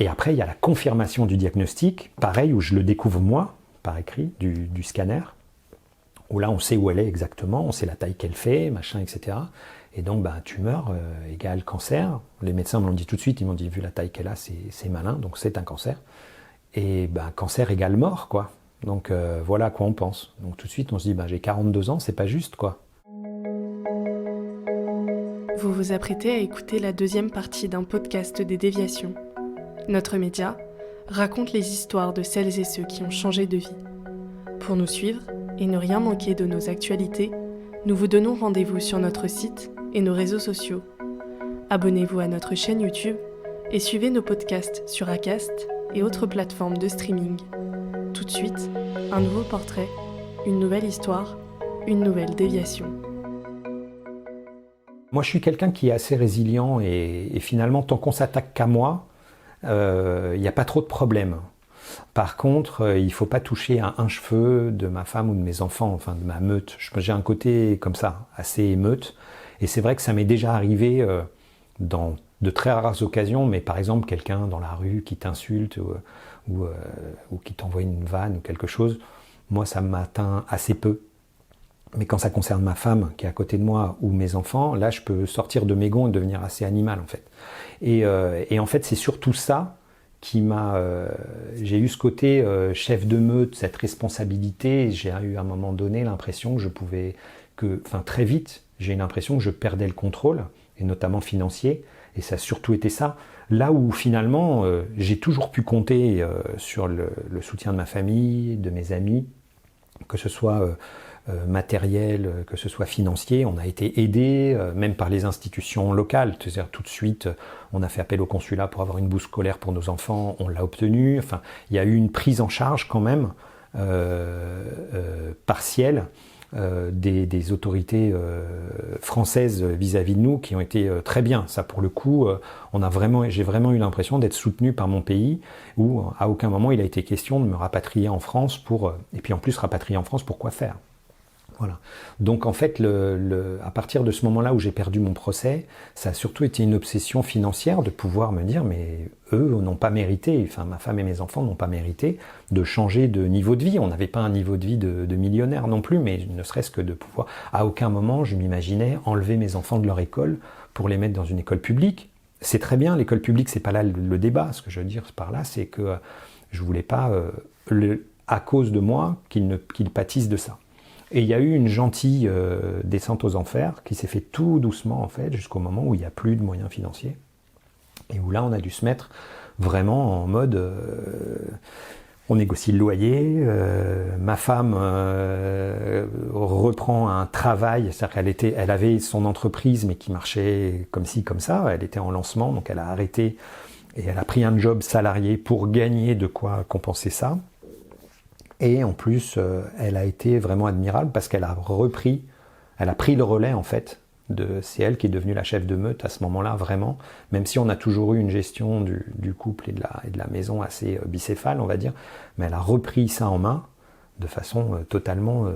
Et après, il y a la confirmation du diagnostic, pareil, où je le découvre moi, par écrit, du scanner, où là, on sait où elle est exactement, on sait la taille qu'elle fait, machin, etc. Et donc, tumeur égale cancer. Les médecins me l'ont dit tout de suite, ils m'ont dit, vu la taille qu'elle a, c'est malin, donc c'est un cancer. Et cancer égale mort, quoi. Donc voilà à quoi on pense. Donc tout de suite, on se dit, j'ai 42 ans, c'est pas juste, quoi. Vous vous apprêtez à écouter la deuxième partie d'un podcast des Déviations. Notre média raconte les histoires de celles et ceux qui ont changé de vie. Pour nous suivre et ne rien manquer de nos actualités, nous vous donnons rendez-vous sur notre site et nos réseaux sociaux. Abonnez-vous à notre chaîne YouTube et suivez nos podcasts sur Acast et autres plateformes de streaming. Tout de suite, un nouveau portrait, une nouvelle histoire, une nouvelle déviation. Moi, je suis quelqu'un qui est assez résilient et finalement, tant qu'on s'attaque qu'à moi, il n'y a pas trop de problèmes. Par contre, il ne faut pas toucher à un cheveu de ma femme ou de mes enfants, enfin de ma meute. J'ai un côté comme ça, assez émeute. Et c'est vrai que ça m'est déjà arrivé dans de très rares occasions, mais par exemple, quelqu'un dans la rue qui t'insulte ou qui t'envoie une vanne ou quelque chose, moi, ça m'atteint assez peu. Mais quand ça concerne ma femme qui est à côté de moi ou mes enfants, là je peux sortir de mes gonds et devenir assez animal en fait. Et en fait c'est surtout ça qui m'a... j'ai eu ce côté chef de meute, cette responsabilité. J'ai eu à un moment donné l'impression que je pouvais... très vite, j'ai eu l'impression que je perdais le contrôle, et notamment financier. Et ça a surtout été ça. Là où finalement j'ai toujours pu compter sur le soutien de ma famille, de mes amis, que ce soit... matériel, que ce soit financier, on a été aidé, même par les institutions locales. C'est-à-dire tout de suite, on a fait appel au consulat pour avoir une bourse scolaire pour nos enfants, on l'a obtenue. Enfin, il y a eu une prise en charge quand même partielle des autorités françaises vis-à-vis de nous qui ont été très bien. Ça, pour le coup, j'ai vraiment eu l'impression d'être soutenu par mon pays, où à aucun moment il a été question de me rapatrier en France et puis en plus rapatrier en France pour quoi faire. Voilà. Donc en fait, à partir de ce moment-là où j'ai perdu mon procès, ça a surtout été une obsession financière de pouvoir me dire mais eux n'ont pas mérité, enfin ma femme et mes enfants n'ont pas mérité de changer de niveau de vie. On n'avait pas un niveau de vie de millionnaire non plus, mais ne serait-ce que de pouvoir... À aucun moment je m'imaginais enlever mes enfants de leur école pour les mettre dans une école publique. C'est très bien, l'école publique, c'est pas là le débat. Ce que je veux dire par là, c'est que je voulais pas, à cause de moi, qu'ils pâtissent de ça. Et il y a eu une gentille descente aux enfers qui s'est fait tout doucement en fait, jusqu'au moment où il n'y a plus de moyens financiers. Et où là, on a dû se mettre vraiment en mode... on négocie le loyer, ma femme reprend un travail, c'est-à-dire qu'elle avait son entreprise mais qui marchait comme ci, comme ça, elle était en lancement, donc elle a arrêté et elle a pris un job salarié pour gagner de quoi compenser ça. Et en plus, elle a été vraiment admirable parce qu'elle a pris le relais en fait. C'est elle qui est devenue la chef de meute à ce moment-là, vraiment. Même si on a toujours eu une gestion du couple et de la maison assez bicéphale, on va dire. Mais elle a repris ça en main de façon totalement...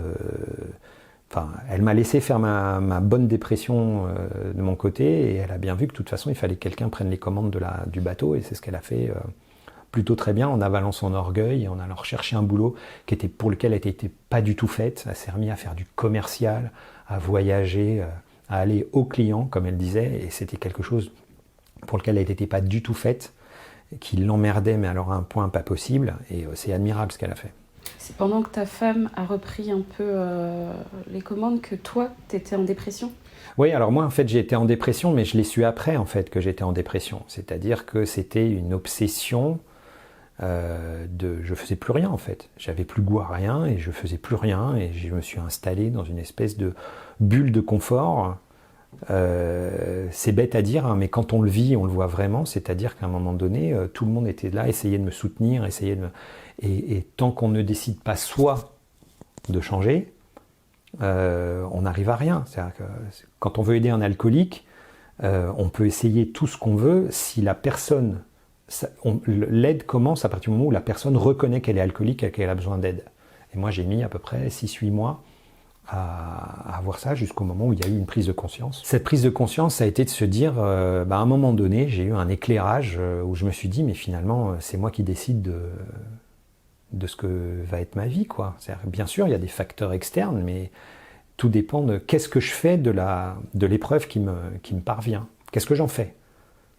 elle m'a laissé faire ma bonne dépression de mon côté. Et elle a bien vu que de toute façon, il fallait que quelqu'un prenne les commandes du bateau. Et c'est ce qu'elle a fait... plutôt très bien en avalant son orgueil et en allant rechercher un boulot pour lequel elle n'était pas du tout faite. Elle s'est remise à faire du commercial, à voyager, à aller aux clients, comme elle disait, et c'était quelque chose pour lequel elle n'était pas du tout faite, qui l'emmerdait, mais alors à un point pas possible, et c'est admirable ce qu'elle a fait. C'est pendant que ta femme a repris un peu les commandes que toi, tu étais en dépression ? Oui, alors moi en fait j'ai été en dépression, mais je l'ai su après en fait que j'étais en dépression. C'est-à-dire que c'était une obsession je faisais plus rien en fait, j'avais plus goût à rien et je faisais plus rien et je me suis installé dans une espèce de bulle de confort. C'est bête à dire, hein, mais quand on le vit, on le voit vraiment, c'est-à-dire qu'à un moment donné, tout le monde était là, essayait de me soutenir, et tant qu'on ne décide pas soi de changer, on n'arrive à rien. C'est-à-dire que quand on veut aider un alcoolique, on peut essayer tout ce qu'on veut si la personne... l'aide commence à partir du moment où la personne reconnaît qu'elle est alcoolique et qu'elle a besoin d'aide. Et moi j'ai mis à peu près 6-8 mois à voir ça jusqu'au moment où il y a eu une prise de conscience. Cette prise de conscience, ça a été de se dire, à un moment donné, j'ai eu un éclairage où je me suis dit, mais finalement, c'est moi qui décide de ce que va être ma vie, quoi. C'est-à-dire, bien sûr, il y a des facteurs externes, mais tout dépend de qu'est-ce que je fais de l'épreuve qui me parvient. Qu'est-ce que j'en fais ?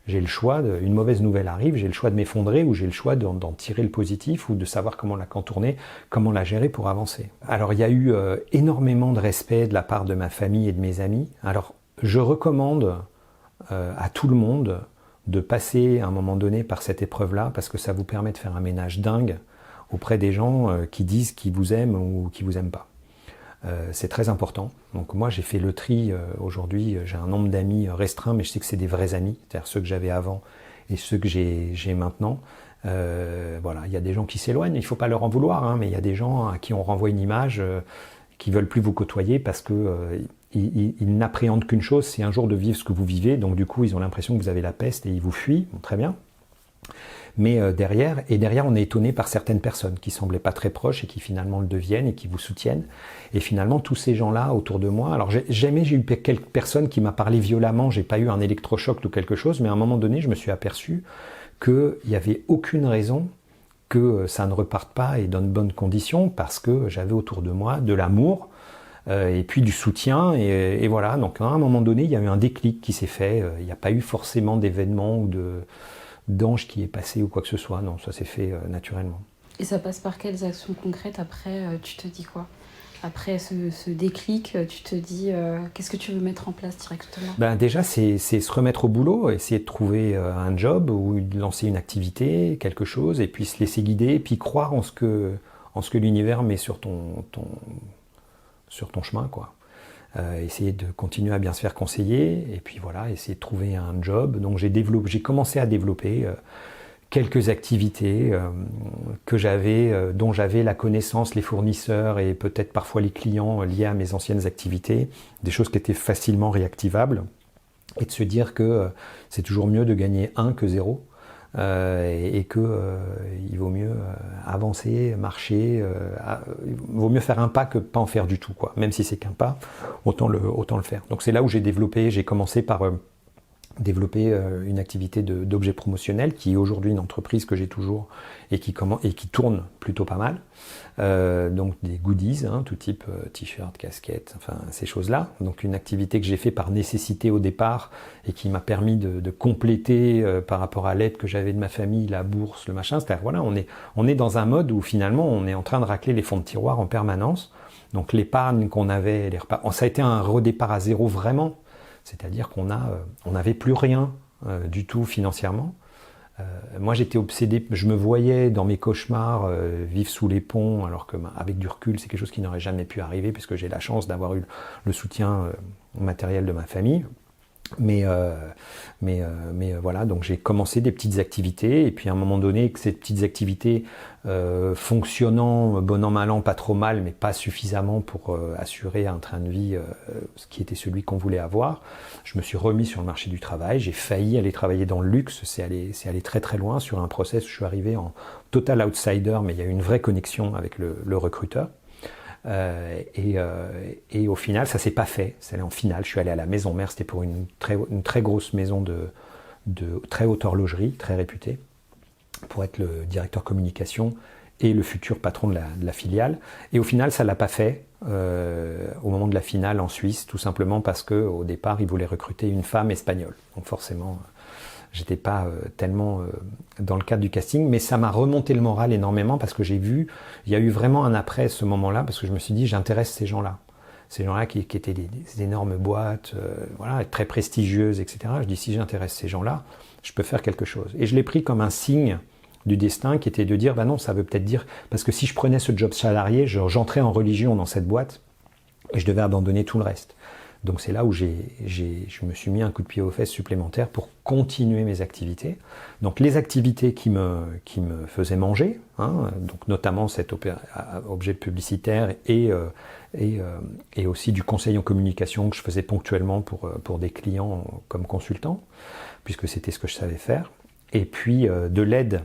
J'ai le choix, une mauvaise nouvelle arrive, j'ai le choix de m'effondrer ou j'ai le choix d'en tirer le positif ou de savoir comment la contourner, comment la gérer pour avancer. Alors il y a eu énormément de respect de la part de ma famille et de mes amis. Alors je recommande à tout le monde de passer à un moment donné par cette épreuve-là parce que ça vous permet de faire un ménage dingue auprès des gens qui disent qu'ils vous aiment ou qui vous aiment pas. C'est très important. Donc moi j'ai fait le tri aujourd'hui, j'ai un nombre d'amis restreint, mais je sais que c'est des vrais amis, c'est-à-dire ceux que j'avais avant et ceux que j'ai maintenant. Voilà, il y a des gens qui s'éloignent, il ne faut pas leur en vouloir, hein, mais il y a des gens à qui on renvoie une image qui ne veulent plus vous côtoyer parce que ils n'appréhendent qu'une chose, c'est un jour de vivre ce que vous vivez, donc du coup ils ont l'impression que vous avez la peste et ils vous fuient, bon, très bien. Mais derrière, on est étonné par certaines personnes qui semblaient pas très proches et qui finalement le deviennent et qui vous soutiennent. Et finalement, tous ces gens-là autour de moi, alors j'ai eu quelques personnes qui m'ont parlé violemment, j'ai pas eu un électrochoc ou quelque chose, mais à un moment donné, je me suis aperçu qu'il n'y avait aucune raison que ça ne reparte pas et dans de bonnes conditions parce que j'avais autour de moi de l'amour et puis du soutien et voilà. Donc à un moment donné, il y a eu un déclic qui s'est fait. Il n'y a pas eu forcément d'événement ou d'ange qui est passé ou quoi que ce soit. Non, ça s'est fait naturellement. Et ça passe par quelles actions concrètes après tu te dis quoi ? Après ce déclic, tu te dis qu'est-ce que tu veux mettre en place directement ? Déjà, c'est se remettre au boulot, essayer de trouver un job ou de lancer une activité, quelque chose, et puis se laisser guider, et puis croire en ce que l'univers met sur ton chemin, quoi. Essayer de continuer à bien se faire conseiller et puis voilà, essayer de trouver un job. Donc j'ai commencé à développer quelques activités dont j'avais la connaissance, les fournisseurs et peut-être parfois les clients liés à mes anciennes activités, des choses qui étaient facilement réactivables et de se dire que c'est toujours mieux de gagner 1 que 0. Et que il vaut mieux avancer, marcher, il vaut mieux faire un pas que pas en faire du tout, quoi. Même si c'est qu'un pas, autant le faire. Donc c'est là où j'ai commencé par développer une activité d'objets promotionnels qui est aujourd'hui une entreprise que j'ai toujours et qui tourne plutôt pas mal. Donc des goodies, hein, tout type t-shirt, casquette, enfin ces choses-là. Donc une activité que j'ai fait par nécessité au départ et qui m'a permis de compléter par rapport à l'aide que j'avais de ma famille, la bourse, le machin. C'est-à-dire voilà, on est dans un mode où finalement on est en train de racler les fonds de tiroir en permanence. Donc l'épargne qu'on avait, ça a été un redépart à zéro vraiment. C'est-à-dire qu'on n'avait plus rien du tout financièrement. Moi, j'étais obsédé, je me voyais dans mes cauchemars vivre sous les ponts, alors que avec du recul, c'est quelque chose qui n'aurait jamais pu arriver, puisque j'ai la chance d'avoir eu le soutien matériel de ma famille. Mais voilà, donc j'ai commencé des petites activités, et puis à un moment donné, que ces petites activités fonctionnant bon an mal an, pas trop mal, mais pas suffisamment pour assurer un train de vie ce qui était celui qu'on voulait avoir, je me suis remis sur le marché du travail. J'ai failli aller travailler dans le luxe, c'est allé très très loin sur un process où je suis arrivé en total outsider, mais il y a eu une vraie connexion avec le recruteur. Et au final, ça s'est pas fait. C'est allé en finale. Je suis allé à la maison mère. C'était pour une très grosse maison de très haute horlogerie, très réputée, pour être le directeur communication et le futur patron de la filiale. Et au final, ça l'a pas fait au moment de la finale en Suisse, tout simplement parce que au départ, ils voulaient recruter une femme espagnole. Donc forcément, j'étais pas tellement dans le cadre du casting, mais ça m'a remonté le moral énormément parce que j'ai vu, il y a eu vraiment un après ce moment-là, parce que je me suis dit, j'intéresse ces gens-là. Ces gens-là qui étaient des énormes boîtes, voilà, très prestigieuses, etc. Je dis, si j'intéresse ces gens-là, je peux faire quelque chose. Et je l'ai pris comme un signe du destin qui était de dire, bah non, ça veut peut-être dire, parce que si je prenais ce job salarié, j'entrais en religion dans cette boîte et je devais abandonner tout le reste. Donc c'est là où je me suis mis un coup de pied aux fesses supplémentaire pour continuer mes activités. Donc les activités qui me faisaient manger, hein, donc notamment cet objet publicitaire et aussi du conseil en communication que je faisais ponctuellement pour des clients comme consultant, puisque c'était ce que je savais faire. Et puis de l'aide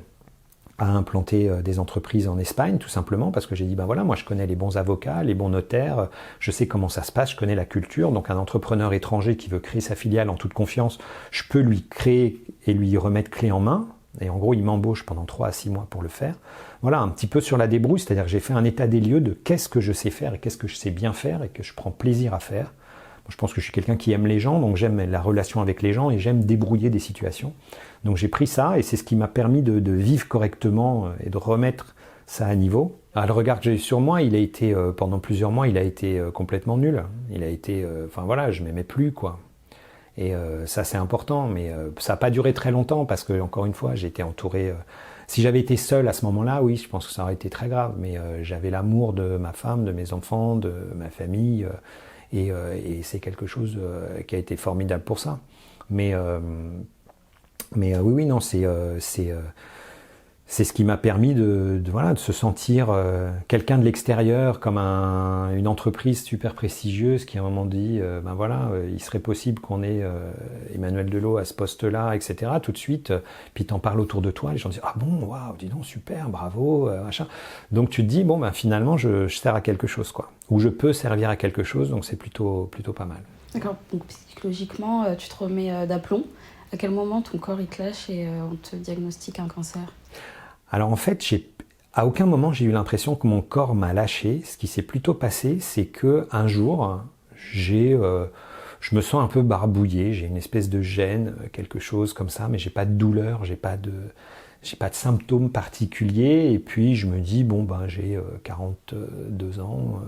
à implanter des entreprises en Espagne, tout simplement, parce que j'ai dit, ben voilà, moi je connais les bons avocats, les bons notaires, je sais comment ça se passe, je connais la culture, donc un entrepreneur étranger qui veut créer sa filiale en toute confiance, je peux lui créer et lui remettre clé en main, et en gros il m'embauche pendant 3 à 6 mois pour le faire. Voilà, un petit peu sur la débrouille, c'est-à-dire que j'ai fait un état des lieux de qu'est-ce que je sais faire et qu'est-ce que je sais bien faire et que je prends plaisir à faire. Je pense que je suis quelqu'un qui aime les gens, donc j'aime la relation avec les gens et j'aime débrouiller des situations. Donc j'ai pris ça et c'est ce qui m'a permis de vivre correctement et de remettre ça à niveau. Alors, le regard que j'ai eu sur moi, il a été, pendant plusieurs mois, il a été complètement nul. Il a été, enfin voilà, je m'aimais plus, quoi. Et ça c'est important, mais ça n'a pas duré très longtemps parce que, encore une fois, j'ai été entouré... si j'avais été seul à ce moment-là, oui, je pense que ça aurait été très grave, mais j'avais l'amour de ma femme, de mes enfants, de ma famille... Et c'est quelque chose qui a été formidable pour ça. Mais oui, non, c'est ce qui m'a permis de se sentir quelqu'un de l'extérieur, comme une entreprise super prestigieuse qui à un moment dit, ben voilà, il serait possible qu'on ait Emmanuel Delot à ce poste-là, etc. Tout de suite, puis t'en parles autour de toi, les gens disent, ah bon, waouh, dis donc, super, bravo, machin. Donc tu te dis, bon, ben finalement, je sers à quelque chose, quoi. Ou je peux servir à quelque chose, donc c'est plutôt pas mal. D'accord, donc psychologiquement, tu te remets d'aplomb. À quel moment ton corps il te lâche et on te diagnostique un cancer ? Alors en fait, à aucun moment j'ai eu l'impression que mon corps m'a lâché. Ce qui s'est plutôt passé, c'est qu'un jour, je me sens un peu barbouillé, j'ai une espèce de gêne, quelque chose comme ça, mais j'ai pas de douleur, j'ai pas de symptômes particuliers. Et puis je me dis, bon ben j'ai 42 ans,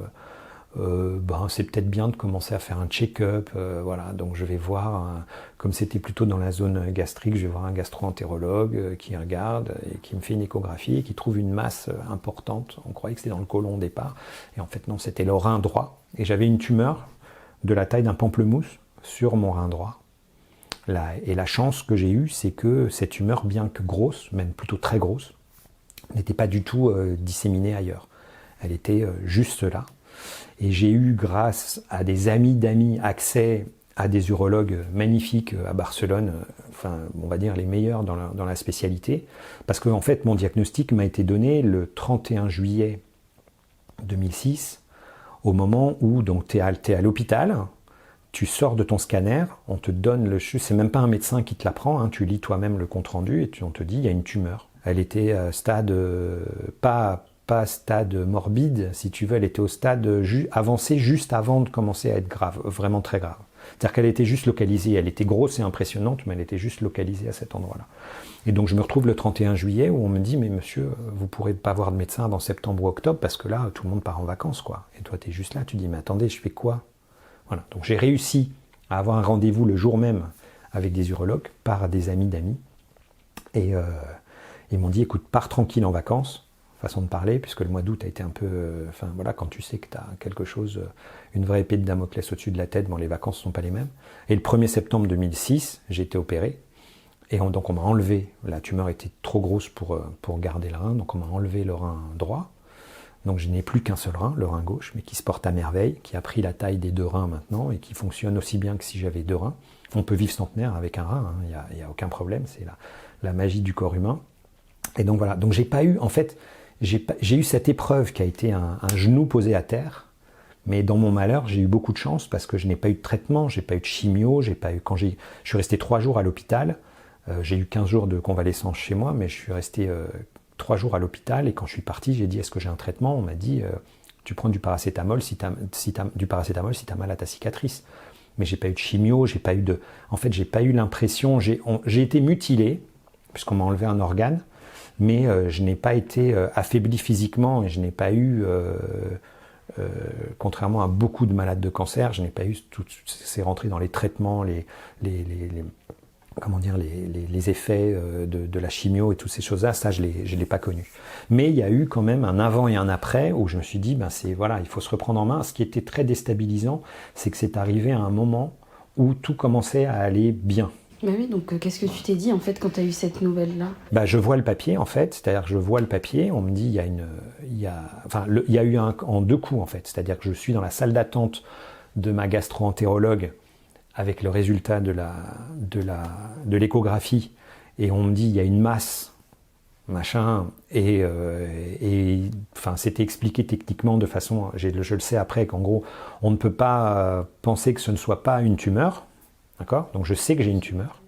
ben c'est peut-être bien de commencer à faire un check-up, voilà. Donc je vais voir, comme c'était plutôt dans la zone gastrique, je vais voir un gastro-entérologue qui regarde et qui me fait une échographie et qui trouve une masse importante. On croyait que c'était dans le côlon au départ, et en fait non, c'était le rein droit. Et j'avais une tumeur de la taille d'un pamplemousse sur mon rein droit. Et la chance que j'ai eue, c'est que cette tumeur, bien que grosse, même plutôt très grosse, n'était pas du tout disséminée ailleurs. Elle était juste là. Et j'ai eu, grâce à des amis d'amis, accès à des urologues magnifiques à Barcelone, enfin, on va dire les meilleurs dans la spécialité, parce que en fait, mon diagnostic m'a été donné le 31 juillet 2006, au moment où tu es à l'hôpital, tu sors de ton scanner, on te donne c'est même pas un médecin qui te l'apprend, hein, tu lis toi-même le compte-rendu et on te dit, il y a une tumeur. Elle était stade, pas stade morbide, si tu veux, elle était au stade avancé juste avant de commencer à être grave, vraiment très grave. C'est-à-dire qu'elle était juste localisée, elle était grosse et impressionnante, mais elle était juste localisée à cet endroit-là. Et donc je me retrouve le 31 juillet où on me dit, mais monsieur, vous ne pourrez pas voir de médecin avant septembre ou octobre, parce que là, tout le monde part en vacances, quoi. Et toi, tu es juste là, tu dis, mais attendez, je fais quoi ? Voilà. Donc j'ai réussi à avoir un rendez-vous le jour même avec des urologues, par des amis d'amis, et ils m'ont dit, écoute, pars tranquille en vacances, façon de parler, puisque le mois d'août a été un peu... Enfin voilà, quand tu sais que tu as quelque chose, une vraie épée de Damoclès au-dessus de la tête, bon, les vacances ne sont pas les mêmes. Et le 1er septembre 2006, j'ai été opéré, et donc on m'a enlevé, la tumeur était trop grosse pour garder le rein, donc on m'a enlevé le rein droit. Donc je n'ai plus qu'un seul rein, le rein gauche, mais qui se porte à merveille, qui a pris la taille des 2 reins maintenant, et qui fonctionne aussi bien que si j'avais 2 reins. On peut vivre centenaire avec un rein, il n'y a aucun problème, c'est la magie du corps humain. Et donc voilà, donc j'ai pas eu, en fait... J'ai eu cette épreuve qui a été un genou posé à terre, mais dans mon malheur, j'ai eu beaucoup de chance parce que je n'ai pas eu de traitement, j'ai pas eu de chimio, je suis resté 3 jours à l'hôpital, j'ai eu 15 jours de convalescence chez moi, mais je suis resté 3 jours à l'hôpital, et quand je suis parti, j'ai dit, est-ce que j'ai un traitement ? On m'a dit, tu prends du paracétamol si tu as mal à ta cicatrice. Mais j'ai pas eu de chimio, j'ai pas eu l'impression, j'ai été mutilé, puisqu'on m'a enlevé un organe, mais je n'ai pas été affaibli physiquement, et je n'ai pas eu, contrairement à beaucoup de malades de cancer, je n'ai pas eu c'est rentré dans les traitements, les effets de la chimio et toutes ces choses-là, ça je l'ai pas connu. Mais il y a eu quand même un avant et un après où je me suis dit, il faut se reprendre en main. Ce qui était très déstabilisant, c'est que c'est arrivé à un moment où tout commençait à aller bien. Bah oui, donc qu'est-ce que tu t'es dit en fait quand tu as eu cette nouvelle-là ? Je vois le papier en fait, c'est-à-dire que je vois le papier, on me dit il y a eu en 2 coups en fait, c'est-à-dire que je suis dans la salle d'attente de ma gastro-entérologue avec le résultat de l'échographie, et on me dit il y a une masse machin, enfin, c'était expliqué techniquement de façon, je le sais après, qu'en gros, on ne peut pas penser que ce ne soit pas une tumeur, d'accord ? Donc je sais que j'ai une tumeur,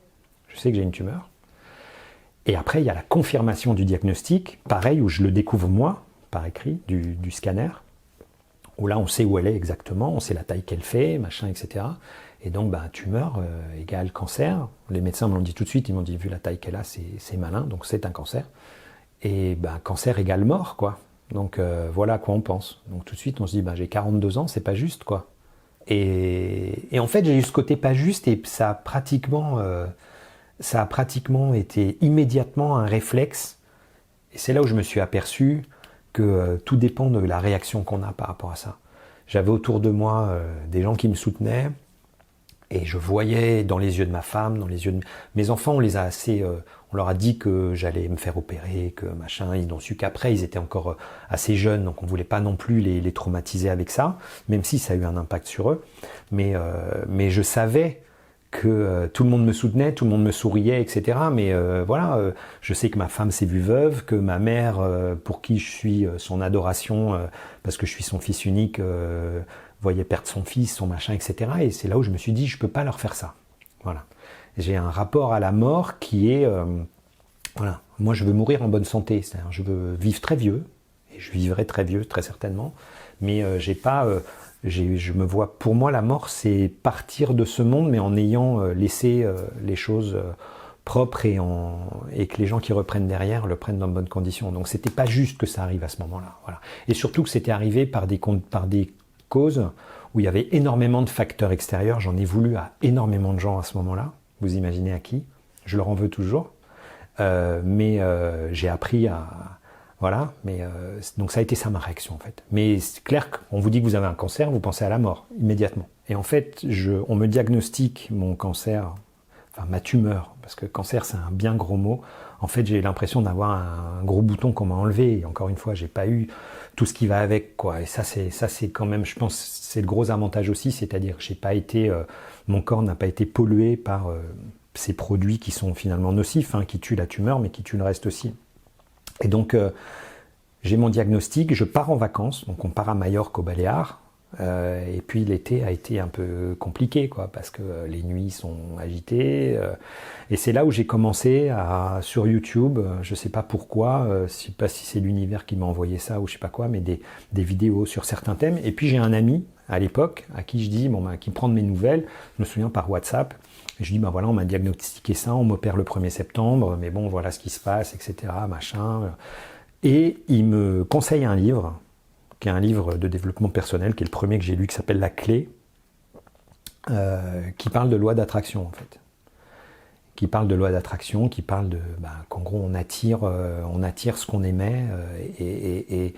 Et après, il y a la confirmation du diagnostic, pareil, où je le découvre moi, par écrit, du scanner, où là, on sait où elle est exactement, on sait la taille qu'elle fait, machin, etc. Et donc, tumeur égale cancer. Les médecins me l'ont dit tout de suite, ils m'ont dit, vu la taille qu'elle a, c'est malin, donc c'est un cancer. Et cancer égale mort, quoi. Donc, voilà à quoi on pense. Donc, tout de suite, on se dit, j'ai 42 ans, c'est pas juste, quoi. Et en fait, j'ai eu ce côté pas juste, et ça a pratiquement été immédiatement un réflexe. Et c'est là où je me suis aperçu que tout dépend de la réaction qu'on a par rapport à ça. J'avais autour de moi des gens qui me soutenaient, et je voyais dans les yeux de ma femme, dans les yeux de mes enfants, on leur a dit que j'allais me faire opérer, que machin, ils n'ont su qu'après, ils étaient encore assez jeunes, donc on ne voulait pas non plus les traumatiser avec ça, même si ça a eu un impact sur eux. Mais je savais que tout le monde me soutenait, tout le monde me souriait, etc. Mais je sais que ma femme s'est vue veuve, que ma mère, pour qui je suis son adoration, parce que je suis son fils unique, voyait perdre son fils, son machin, etc. Et c'est là où je me suis dit, je ne peux pas leur faire ça. Voilà. J'ai un rapport à la mort qui est... moi je veux mourir en bonne santé, c'est-à-dire je veux vivre très vieux, et je vivrai très vieux, très certainement, mais je me vois, pour moi la mort c'est partir de ce monde, mais en ayant laissé les choses propres et que les gens qui reprennent derrière le prennent dans de bonnes conditions. Donc c'était pas juste que ça arrive à ce moment-là. Voilà. Et surtout que c'était arrivé par des causes où il y avait énormément de facteurs extérieurs. J'en ai voulu à énormément de gens à ce moment-là. Vous imaginez à qui ? Je leur en veux toujours. Mais j'ai appris à... Voilà. Donc ça a été ça ma réaction en fait. Mais c'est clair qu'on vous dit que vous avez un cancer, vous pensez à la mort immédiatement. Et en fait, on me diagnostique mon cancer, enfin ma tumeur, parce que cancer c'est un bien gros mot. En fait, j'ai l'impression d'avoir un gros bouton qu'on m'a enlevé. Et encore une fois, j'ai pas eu tout ce qui va avec, quoi. Et ça, c'est quand même, je pense, c'est le gros avantage aussi, c'est-à-dire que j'ai pas été, mon corps n'a pas été pollué par ces produits qui sont finalement nocifs, qui tuent la tumeur, mais qui tuent le reste aussi. Et donc, j'ai mon diagnostic, je pars en vacances, donc on part à Majorque, aux Baléares. Et puis l'été a été un peu compliqué, quoi, parce que les nuits sont agitées. Et c'est là où j'ai commencé sur YouTube, je sais pas pourquoi, je sais pas si c'est l'univers qui m'a envoyé ça ou je sais pas quoi, mais des vidéos sur certains thèmes. Et puis j'ai un ami à l'époque à qui je dis, qui prend de mes nouvelles, je me souviens par WhatsApp. Et je dis, voilà, on m'a diagnostiqué ça, on m'opère le 1er septembre, mais bon, voilà ce qui se passe, etc., machin. Et il me conseille un livre, qui est un livre de développement personnel, qui est le premier que j'ai lu, qui s'appelle La Clé, qui parle de loi d'attraction, en fait. Qui parle qu'en gros, on attire ce qu'on émet, et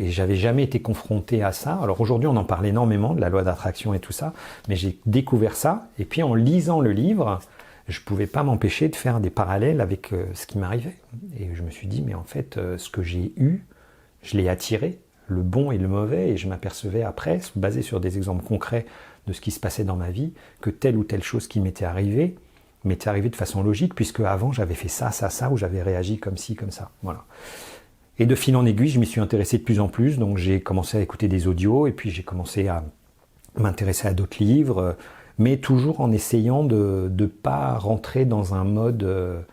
j'avais jamais été confronté à ça. Alors aujourd'hui, on en parle énormément, de la loi d'attraction et tout ça, mais j'ai découvert ça, et puis en lisant le livre, je pouvais pas m'empêcher de faire des parallèles avec ce qui m'arrivait. Et je me suis dit, mais en fait, ce que j'ai eu, je l'ai attiré, le bon et le mauvais, et je m'apercevais après, basé sur des exemples concrets de ce qui se passait dans ma vie, que telle ou telle chose qui m'était arrivée de façon logique, puisque avant j'avais fait ça, ou j'avais réagi comme ci, comme ça. Voilà. Et de fil en aiguille, je m'y suis intéressé de plus en plus, donc j'ai commencé à écouter des audios, et puis j'ai commencé à m'intéresser à d'autres livres, mais toujours en essayant de ne pas rentrer dans un mode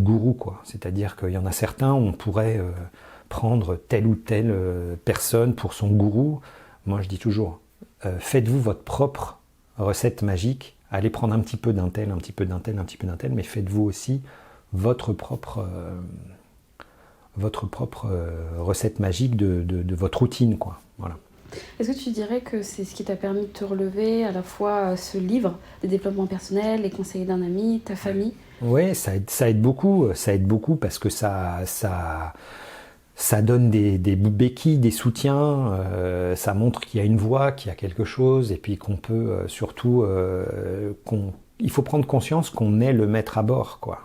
gourou, quoi. C'est-à-dire qu'il y en a certains où on pourrait prendre telle ou telle personne pour son gourou. Moi je dis toujours, faites-vous votre propre recette magique, allez prendre un petit peu d'un tel, un petit peu d'un tel, un petit peu d'un tel, mais faites-vous aussi votre propre recette magique de votre routine, quoi. Voilà. Est-ce que tu dirais que c'est ce qui t'a permis de te relever, à la fois ce livre de développement personnel, les conseils d'un ami, ta famille ? Oui, ça aide beaucoup parce que ça donne des béquilles, des soutiens, ça montre qu'il y a une voie, qu'il y a quelque chose, et puis qu'on peut surtout, il faut prendre conscience qu'on est le maître à bord, quoi.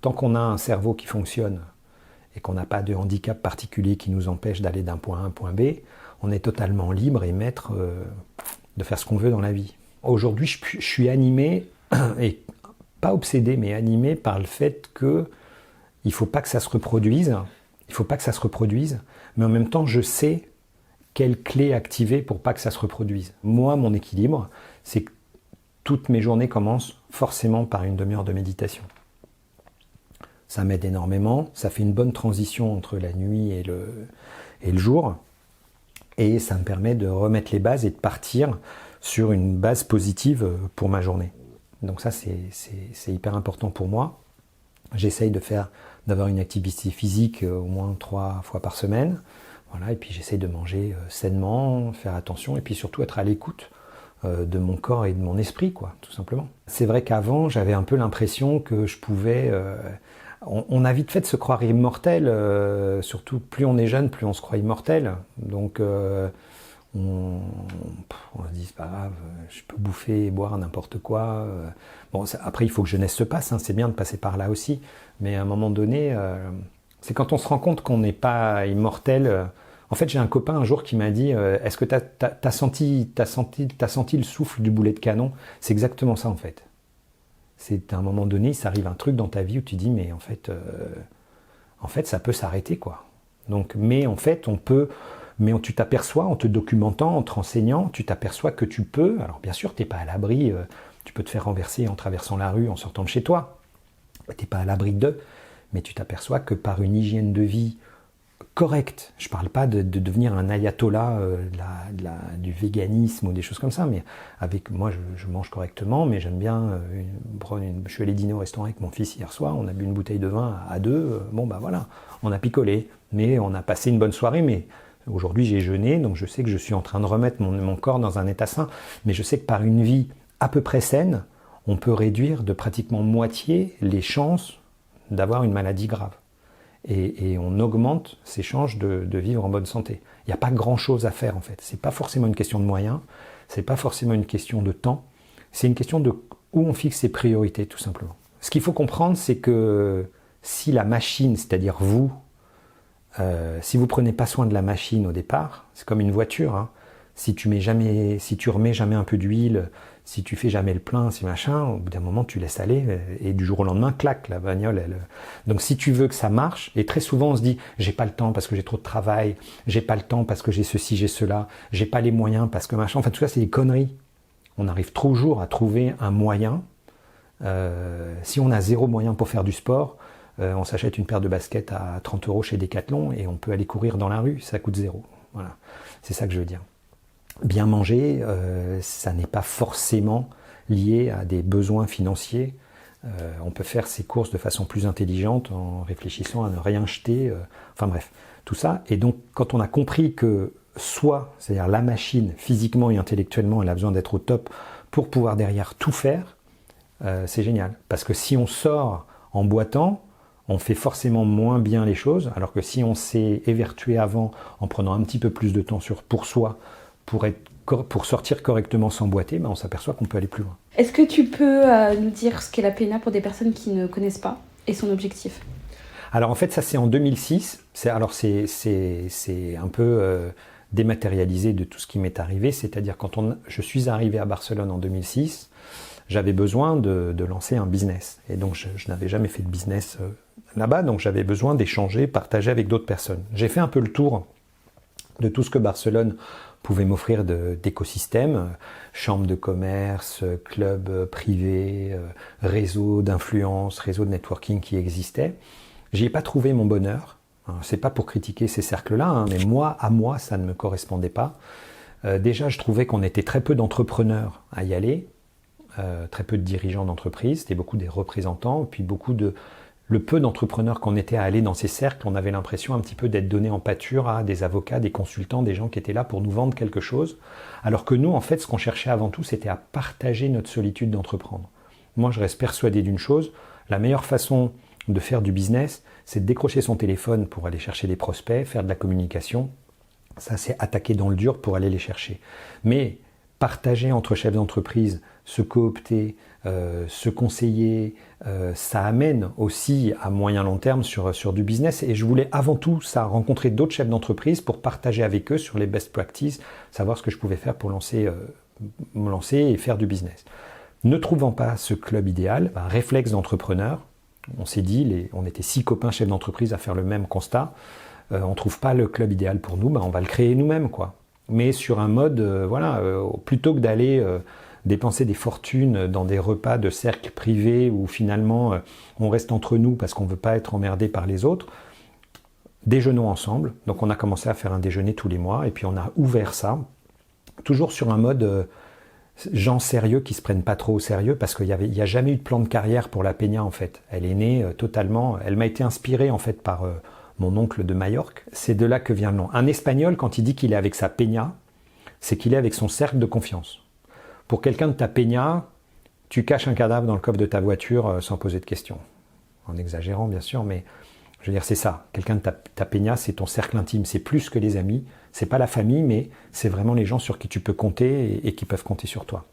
Tant qu'on a un cerveau qui fonctionne et qu'on n'a pas de handicap particulier qui nous empêche d'aller d'un point A à un point B, on est totalement libre et maître de faire ce qu'on veut dans la vie. Aujourd'hui, je suis animé et pas obsédé, mais animé par le fait que il faut pas que ça se reproduise. Il faut pas que ça se reproduise, mais en même temps, je sais quelle clé activer pour pas que ça se reproduise. Moi, mon équilibre, c'est que toutes mes journées commencent forcément par une demi-heure de méditation. Ça m'aide énormément, ça fait une bonne transition entre la nuit et le jour, et ça me permet de remettre les bases et de partir sur une base positive pour ma journée. Donc ça, c'est hyper important pour moi. J'essaye d'avoir une activité physique au moins 3 fois par semaine. Voilà, et puis j'essaye de manger sainement, faire attention, et puis surtout être à l'écoute de mon corps et de mon esprit, quoi, tout simplement. C'est vrai qu'avant, j'avais un peu l'impression que je pouvais... on a vite fait de se croire immortel, surtout plus on est jeune, plus on se croit immortel. Donc on se dit, c'est pas grave, je peux bouffer et boire n'importe quoi. Bon, après, il faut que jeunesse se passe, hein, c'est bien de passer par là aussi. Mais à un moment donné, c'est quand on se rend compte qu'on n'est pas immortel. En fait, j'ai un copain un jour qui m'a dit, est-ce que t'as senti le souffle du boulet de canon? C'est exactement ça, en fait. C'est à un moment donné, il s'arrive un truc dans ta vie où tu dis, mais en fait, ça peut s'arrêter, quoi. Donc, mais en fait, tu t'aperçois en te documentant, en te renseignant, tu t'aperçois que tu peux. Alors bien sûr, t'es pas à l'abri. Tu peux te faire renverser en traversant la rue, en sortant de chez toi. T'es pas à l'abri d'eux, mais tu t'aperçois que par une hygiène de vie correcte, je parle pas de devenir un ayatollah du véganisme ou des choses comme ça, mais moi je mange correctement, mais j'aime bien je suis allé dîner au restaurant avec mon fils hier soir, on a bu une bouteille de vin à deux, bon bah voilà, on a picolé, mais on a passé une bonne soirée, mais aujourd'hui j'ai jeûné, donc je sais que je suis en train de remettre mon corps dans un état sain, mais je sais que par une vie à peu près saine, on peut réduire de pratiquement moitié les chances d'avoir une maladie grave. Et on augmente ses chances de vivre en bonne santé. Il n'y a pas grand-chose à faire en fait. C'est pas forcément une question de moyens, c'est pas forcément une question de temps, c'est une question de où on fixe ses priorités tout simplement. Ce qu'il faut comprendre, c'est que si la machine, c'est-à-dire vous, si vous prenez pas soin de la machine au départ, c'est comme une voiture, hein. Si tu remets jamais un peu d'huile, si tu fais jamais le plein, si machin, au bout d'un moment tu laisses aller et du jour au lendemain, clac, la bagnole. Donc si tu veux que ça marche, et très souvent on se dit j'ai pas le temps parce que j'ai trop de travail, j'ai pas le temps parce que j'ai ceci, j'ai cela, j'ai pas les moyens parce que machin. Enfin tout ça c'est des conneries. On arrive toujours à trouver un moyen. Si on a 0 moyen pour faire du sport, on s'achète une paire de baskets à 30 € chez Decathlon et on peut aller courir dans la rue, ça coûte 0. Voilà, c'est ça que je veux dire. Bien manger, ça n'est pas forcément lié à des besoins financiers. On peut faire ses courses de façon plus intelligente en réfléchissant à ne rien jeter. Enfin bref, tout ça. Et donc, quand on a compris que c'est-à-dire la machine, physiquement et intellectuellement, elle a besoin d'être au top pour pouvoir derrière tout faire, c'est génial. Parce que si on sort en boitant, on fait forcément moins bien les choses, alors que si on s'est évertué avant en prenant un petit peu plus de temps pour soi, pour sortir correctement sans boiter, ben on s'aperçoit qu'on peut aller plus loin. Est-ce que tu peux nous dire ce qu'est la PNA pour des personnes qui ne connaissent pas et son objectif? Alors en fait ça c'est en 2006, c'est un peu dématérialisé de tout ce qui m'est arrivé, c'est-à-dire je suis arrivé à Barcelone en 2006, j'avais besoin de lancer un business et donc je n'avais jamais fait de business là-bas, donc j'avais besoin d'échanger, partager avec d'autres personnes. J'ai fait un peu le tour de tout ce que Barcelone pouvait m'offrir d'écosystèmes, chambre de commerce, club privé, réseau d'influence, réseau de networking qui existait. J'y ai pas trouvé mon bonheur. C'est pas pour critiquer ces cercles-là, hein, mais à moi, ça ne me correspondait pas. Déjà, je trouvais qu'on était très peu d'entrepreneurs à y aller, très peu de dirigeants d'entreprise, c'était beaucoup des représentants, puis le peu d'entrepreneurs qu'on était à aller dans ces cercles, on avait l'impression un petit peu d'être donné en pâture à des avocats, des consultants, des gens qui étaient là pour nous vendre quelque chose. Alors que nous, en fait, ce qu'on cherchait avant tout, c'était à partager notre solitude d'entreprendre. Moi, je reste persuadé d'une chose, la meilleure façon de faire du business, c'est de décrocher son téléphone pour aller chercher des prospects, faire de la communication. Ça, c'est attaquer dans le dur pour aller les chercher. Mais partager entre chefs d'entreprise, se coopter, se conseiller, ça amène aussi à moyen long terme sur du business. Et je voulais avant tout rencontrer d'autres chefs d'entreprise pour partager avec eux sur les best practices, savoir ce que je pouvais faire pour me lancer et faire du business. Ne trouvant pas ce club idéal, un réflexe d'entrepreneur, on s'est dit, on était 6 copains chefs d'entreprise à faire le même constat, on ne trouve pas le club idéal pour nous, on va le créer nous-mêmes, quoi. Mais sur un mode, plutôt que d'aller dépenser des fortunes dans des repas de cercle privé où finalement on reste entre nous parce qu'on ne veut pas être emmerdé par les autres, déjeunons ensemble. Donc on a commencé à faire un déjeuner tous les mois et puis on a ouvert ça, toujours sur un mode gens sérieux qui se prennent pas trop au sérieux parce qu'il y a jamais eu de plan de carrière pour la Peña en fait. Elle est née totalement, elle m'a été inspirée en fait par mon oncle de Majorque. C'est de là que vient le nom. Un Espagnol, quand il dit qu'il est avec sa Peña, c'est qu'il est avec son cercle de confiance. Pour quelqu'un de ta Peña, tu caches un cadavre dans le coffre de ta voiture sans poser de questions. En exagérant bien sûr, mais je veux dire c'est ça. Quelqu'un de ta Peña, c'est ton cercle intime. C'est plus que les amis. C'est pas la famille, mais c'est vraiment les gens sur qui tu peux compter et qui peuvent compter sur toi.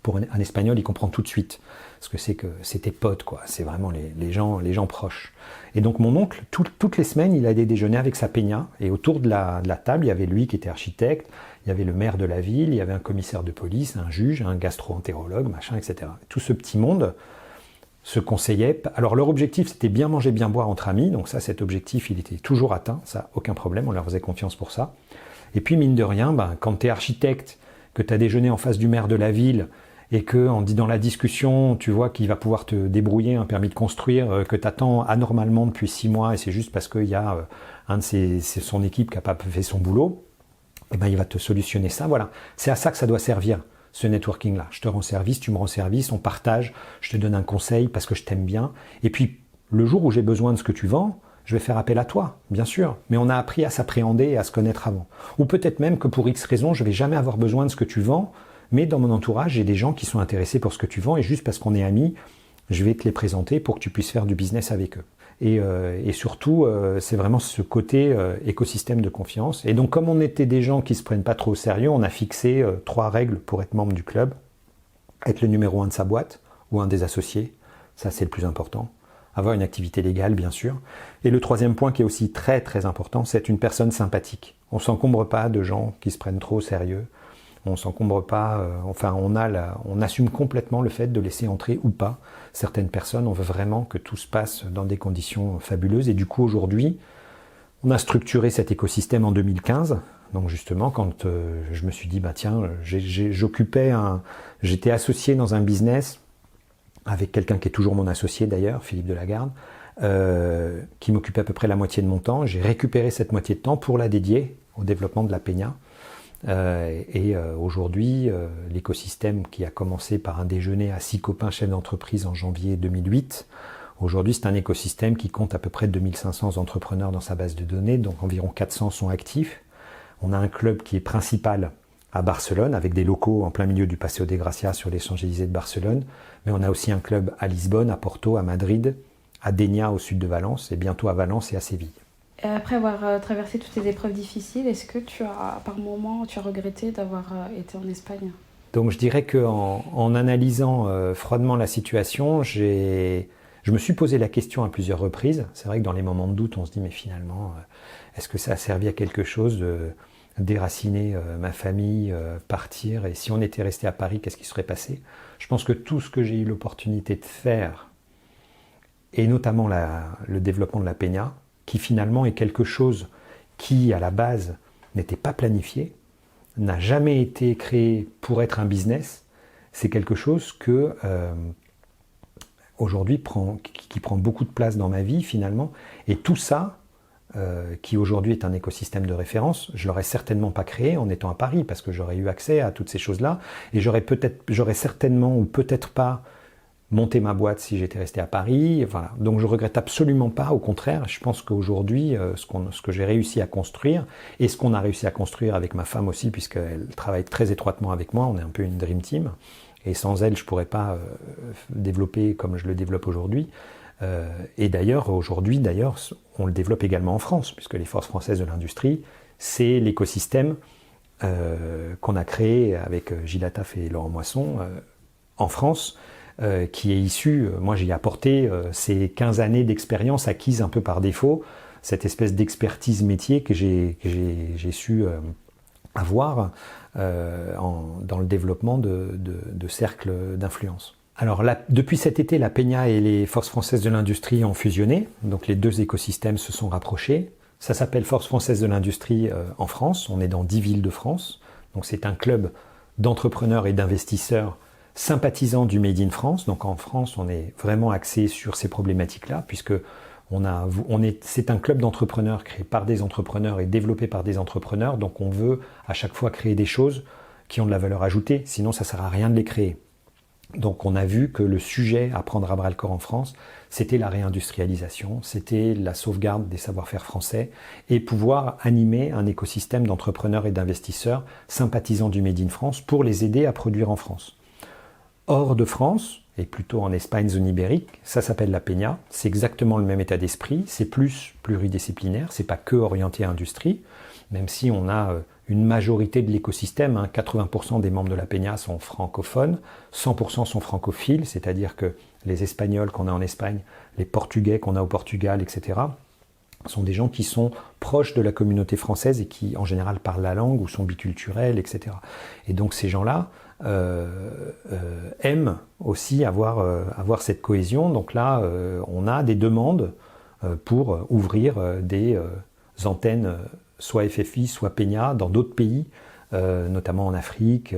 Pour un Espagnol, il comprend tout de suite ce que c'est tes potes, quoi. C'est vraiment les gens proches. Et donc mon oncle, toutes les semaines, il a des déjeuners avec sa Peña. Et autour de la table, il y avait lui qui était architecte, il y avait le maire de la ville, il y avait un commissaire de police, un juge, un gastro-entérologue, machin, etc. Tout ce petit monde se conseillait. Alors leur objectif, c'était bien manger, bien boire entre amis. Donc ça, cet objectif, il était toujours atteint. Ça, aucun problème, on leur faisait confiance pour ça. Et puis, mine de rien, quand tu es architecte, que tu as déjeuné en face du maire de la ville et que dans la discussion, tu vois qu'il va pouvoir te débrouiller un permis de construire que tu attends anormalement depuis 6 mois et c'est juste parce qu'il y a un de son équipe qui n'a pas fait son boulot, et il va te solutionner ça. Voilà, c'est à ça que ça doit servir, ce networking-là. Je te rends service, tu me rends service, on partage, je te donne un conseil parce que je t'aime bien. Et puis, le jour où j'ai besoin de ce que tu vends, je vais faire appel à toi, bien sûr. Mais on a appris à s'appréhender et à se connaître avant. Ou peut-être même que pour X raisons, je ne vais jamais avoir besoin de ce que tu vends, mais dans mon entourage, j'ai des gens qui sont intéressés pour ce que tu vends et juste parce qu'on est amis, je vais te les présenter pour que tu puisses faire du business avec eux. Et surtout, c'est vraiment ce côté écosystème de confiance. Et donc, comme on était des gens qui ne se prennent pas trop au sérieux, on a fixé 3 règles pour être membre du club. Être le numéro 1 de sa boîte ou un des associés, ça c'est le plus important. Avoir une activité légale, bien sûr. Et le 3e point qui est aussi très très important, c'est être une personne sympathique. On ne s'encombre pas de gens qui se prennent trop au sérieux. On s'encombre pas, on assume complètement le fait de laisser entrer ou pas certaines personnes. On veut vraiment que tout se passe dans des conditions fabuleuses. Et du coup, aujourd'hui, on a structuré cet écosystème en 2015. Donc justement, quand je me suis dit, j'étais associé dans un business avec quelqu'un qui est toujours mon associé d'ailleurs, Philippe Delagarde, qui m'occupait à peu près la moitié de mon temps. J'ai récupéré cette moitié de temps pour la dédier au développement de la Peña. Aujourd'hui, l'écosystème qui a commencé par un déjeuner à 6 copains chefs d'entreprise en janvier 2008, aujourd'hui c'est un écosystème qui compte à peu près 2500 entrepreneurs dans sa base de données, donc environ 400 sont actifs. On a un club qui est principal à Barcelone, avec des locaux en plein milieu du Paseo de Gracia sur les Champs-Élysées de Barcelone, mais on a aussi un club à Lisbonne, à Porto, à Madrid, à Dénia au sud de Valence, et bientôt à Valence et à Séville. Après avoir traversé toutes ces épreuves difficiles, est-ce que par moment, tu as regretté d'avoir été en Espagne ? Donc je dirais qu'en analysant froidement la situation, je me suis posé la question à plusieurs reprises. C'est vrai que dans les moments de doute, on se dit mais finalement, est-ce que ça a servi à quelque chose de déraciner ma famille, partir ? Et si on était resté à Paris, qu'est-ce qui serait passé ? Je pense que tout ce que j'ai eu l'opportunité de faire, et notamment le développement de la Peña, qui finalement est quelque chose qui, à la base, n'était pas planifié, n'a jamais été créé pour être un business, c'est quelque chose que, aujourd'hui, qui prend beaucoup de place dans ma vie, finalement. Et tout ça, qui aujourd'hui est un écosystème de référence, je ne l'aurais certainement pas créé en étant à Paris, parce que j'aurais eu accès à toutes ces choses-là, et j'aurais certainement, ou peut-être pas, monter ma boîte si j'étais resté à Paris. Voilà. Donc je regrette absolument pas, au contraire, je pense qu'aujourd'hui, ce que j'ai réussi à construire, et ce qu'on a réussi à construire avec ma femme aussi, puisqu'elle travaille très étroitement avec moi, on est un peu une dream team, et sans elle, je pourrais pas développer comme je le développe aujourd'hui. Et d'ailleurs, aujourd'hui, on le développe également en France, puisque les Forces françaises de l'industrie, c'est l'écosystème qu'on a créé avec Gilles Attaf et Laurent Moisson en France, qui est issu, moi j'ai apporté ces 15 années d'expérience acquises un peu par défaut, cette espèce d'expertise métier que j'ai su avoir dans le développement de cercles d'influence. Alors depuis cet été, la Peña et les Forces françaises de l'industrie ont fusionné, donc les deux écosystèmes se sont rapprochés. Ça s'appelle Forces françaises de l'industrie en France, on est dans 10 villes de France, donc c'est un club d'entrepreneurs et d'investisseurs sympathisants du Made in France. Donc en France, on est vraiment axé sur ces problématiques-là, puisque c'est un club d'entrepreneurs créé par des entrepreneurs et développé par des entrepreneurs, donc on veut à chaque fois créer des choses qui ont de la valeur ajoutée, sinon ça ne sert à rien de les créer. Donc on a vu que le sujet à prendre à bras-le-corps en France, c'était la réindustrialisation, c'était la sauvegarde des savoir-faire français et pouvoir animer un écosystème d'entrepreneurs et d'investisseurs sympathisants du Made in France pour les aider à produire en France. Hors de France, et plutôt en Espagne, zone ibérique, ça s'appelle la Peña, c'est exactement le même état d'esprit, c'est plus pluridisciplinaire, c'est pas que orienté à industrie, même si on a une majorité de l'écosystème, 80% des membres de la Peña sont francophones, 100% sont francophiles, c'est-à-dire que les Espagnols qu'on a en Espagne, les Portugais qu'on a au Portugal, etc., sont des gens qui sont proches de la communauté française et qui, en général, parlent la langue ou sont biculturels, etc. Et donc ces gens-là aiment aussi avoir cette cohésion. Donc là, on a des demandes pour ouvrir des antennes soit FFI, soit Peña, dans d'autres pays, notamment en Afrique,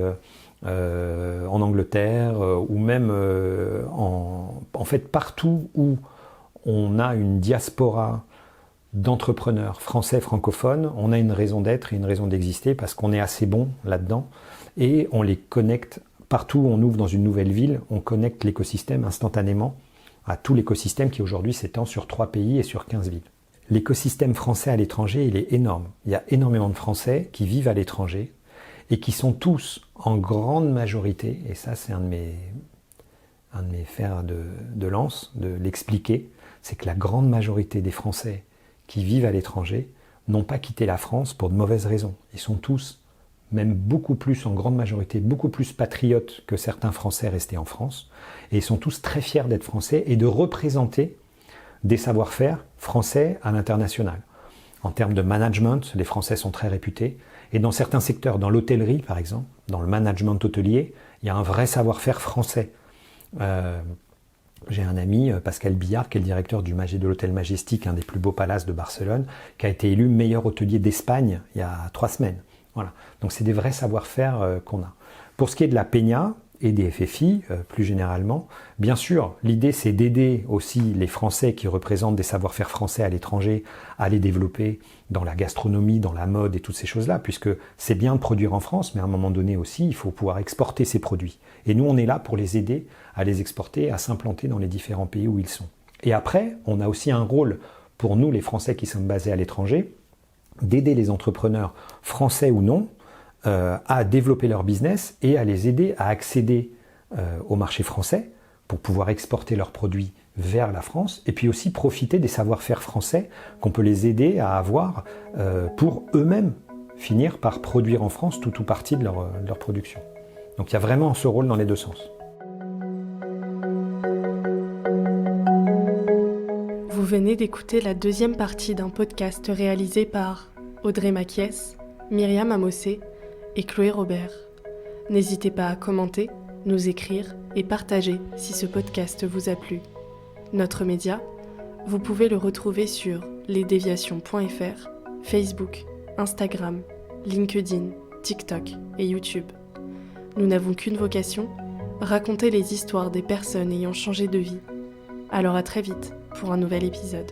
en Angleterre, ou même en fait partout où on a une diaspora d'entrepreneurs français francophones, on a une raison d'être et une raison d'exister parce qu'on est assez bon là-dedans et on les connecte partout où on ouvre dans une nouvelle ville, on connecte l'écosystème instantanément à tout l'écosystème qui aujourd'hui s'étend sur 3 pays et sur 15 villes. L'écosystème français à l'étranger, il est énorme. Il y a énormément de Français qui vivent à l'étranger et qui sont tous, en grande majorité, et ça c'est un de mes fers de lance, de l'expliquer, c'est que la grande majorité des Français qui vivent à l'étranger n'ont pas quitté la France pour de mauvaises raisons. Ils sont tous, même beaucoup plus, en grande majorité, beaucoup plus patriotes que certains Français restés en France, et ils sont tous très fiers d'être Français et de représenter des savoir-faire français à l'international. En termes de management, les Français sont très réputés. Et dans certains secteurs, dans l'hôtellerie par exemple, dans le management hôtelier, il y a un vrai savoir-faire français. J'ai un ami, Pascal Billard, qui est le directeur de l'hôtel Majestic, un des plus beaux palaces de Barcelone, qui a été élu meilleur hôtelier d'Espagne il y a 3 semaines. Voilà. Donc c'est des vrais savoir-faire qu'on a. Pour ce qui est de la Peña et des FFI, plus généralement, bien sûr, l'idée c'est d'aider aussi les Français qui représentent des savoir-faire français à l'étranger à les développer dans la gastronomie, dans la mode et toutes ces choses-là, puisque c'est bien de produire en France, mais à un moment donné aussi, il faut pouvoir exporter ces produits. Et nous, on est là pour les aider à les exporter, à s'implanter dans les différents pays où ils sont. Et après, on a aussi un rôle pour nous, les Français qui sommes basés à l'étranger, d'aider les entrepreneurs français ou non, à développer leur business et à les aider à accéder au marché français pour pouvoir exporter leurs produits vers la France et puis aussi profiter des savoir-faire français qu'on peut les aider à avoir pour eux-mêmes finir par produire en France tout ou partie de leur production. Donc il y a vraiment ce rôle dans les deux sens. Vous venez d'écouter la deuxième partie d'un podcast réalisé par Audrey Maquies, Myriam Amossé et Chloé Robert. N'hésitez pas à commenter, nous écrire et partager si ce podcast vous a plu. Notre média, vous pouvez le retrouver sur lesdéviations.fr, Facebook, Instagram, LinkedIn, TikTok et YouTube. Nous n'avons qu'une vocation, raconter les histoires des personnes ayant changé de vie. Alors à très vite pour un nouvel épisode.